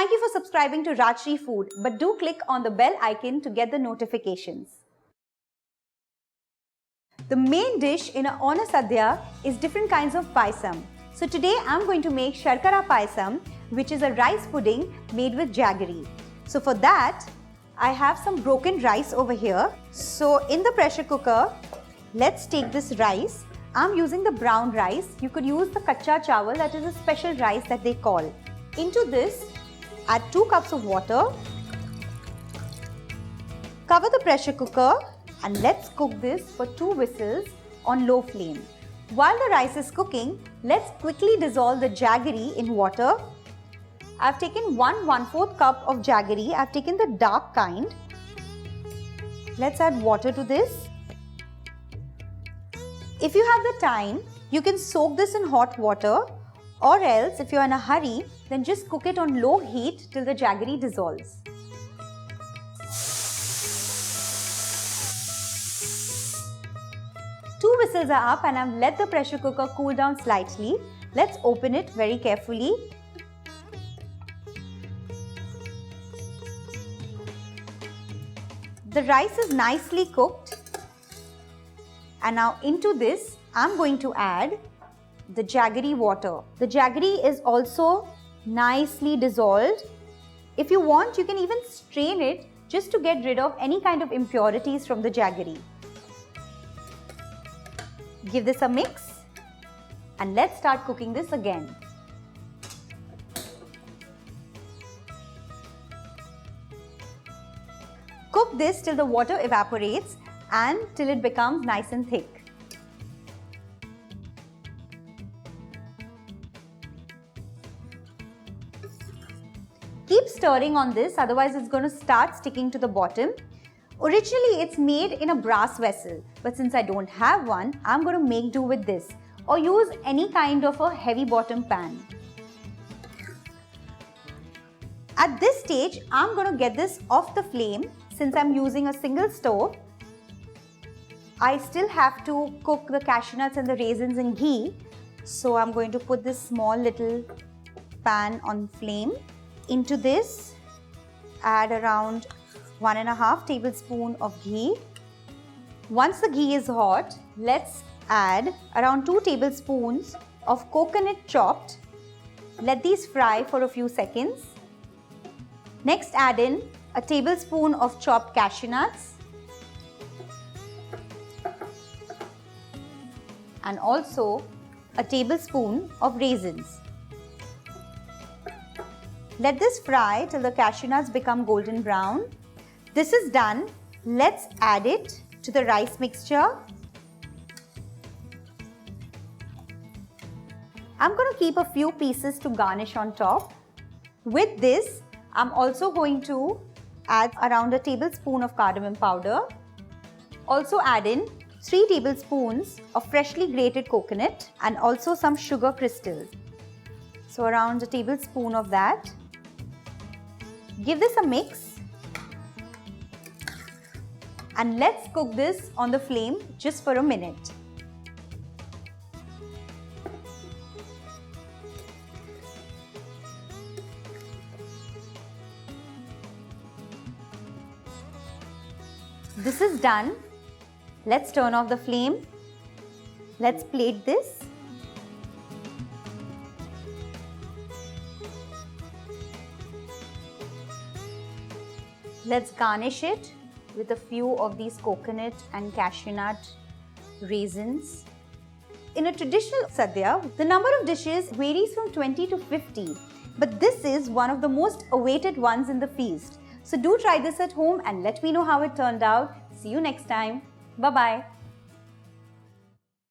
Thank you for subscribing to Rajshri Food, but do click on the bell icon to get the notifications. The main dish on a sadhya is different kinds of payasam. So today I'm going to make Sharkara Payasam, which is a rice pudding made with jaggery. So for that, I have some broken rice over here. So in the pressure cooker, let's take this rice. I'm using the brown rice. You could use the kacha chawal, that is a special rice that they call. Into this, add 2 cups of water. Cover the pressure cooker and let's cook this for 2 whistles on low flame. While the rice is cooking, let's quickly dissolve the jaggery in water. I've taken 1/4 cup of jaggery. I've taken the dark kind. Let's add water to this. If you have the time, you can soak this in hot water, or else if you're in a hurry, then just cook it on low heat till the jaggery dissolves. Two whistles are up and I've let the pressure cooker cool down slightly. Let's open it very carefully. The rice is nicely cooked. And now into this, I'm going to add the jaggery water. The jaggery is also nicely dissolved. If you want, you can even strain it just to get rid of any kind of impurities from the jaggery. Give this a mix and let's start cooking this again. Cook this till the water evaporates and till it becomes nice and thick. Keep stirring on this, otherwise it's going to start sticking to the bottom. Originally it's made in a brass vessel, but since I don't have one, I'm going to make do with this or use any kind of a heavy bottom pan. At this stage, I'm going to get this off the flame since I'm using a single stove. I still have to cook the cashew nuts and the raisins in ghee. So I'm going to put this small little pan on flame. Into this, add around 1.5 tablespoons of ghee. Once the ghee is hot, let's add around 2 tablespoons of coconut chopped. Let these fry for a few seconds. Next, add in a tablespoon of chopped cashew nuts and also a tablespoon of raisins. Let this fry till the cashew nuts become golden brown. This is done. Let's add it to the rice mixture. I'm going to keep a few pieces to garnish on top. With this, I'm also going to add around a tablespoon of cardamom powder. Also add in 3 tablespoons of freshly grated coconut and also some sugar crystals. So around a tablespoon of that. Give this a mix and let's cook this on the flame just for a minute. This is done. Let's turn off the flame. Let's plate this. Let's garnish it with a few of these coconut and cashew nut raisins. In a traditional sadhya, the number of dishes varies from 20 to 50, but this is one of the most awaited ones in the feast. So do try this at home and let me know how it turned out. See you next time. Bye-bye.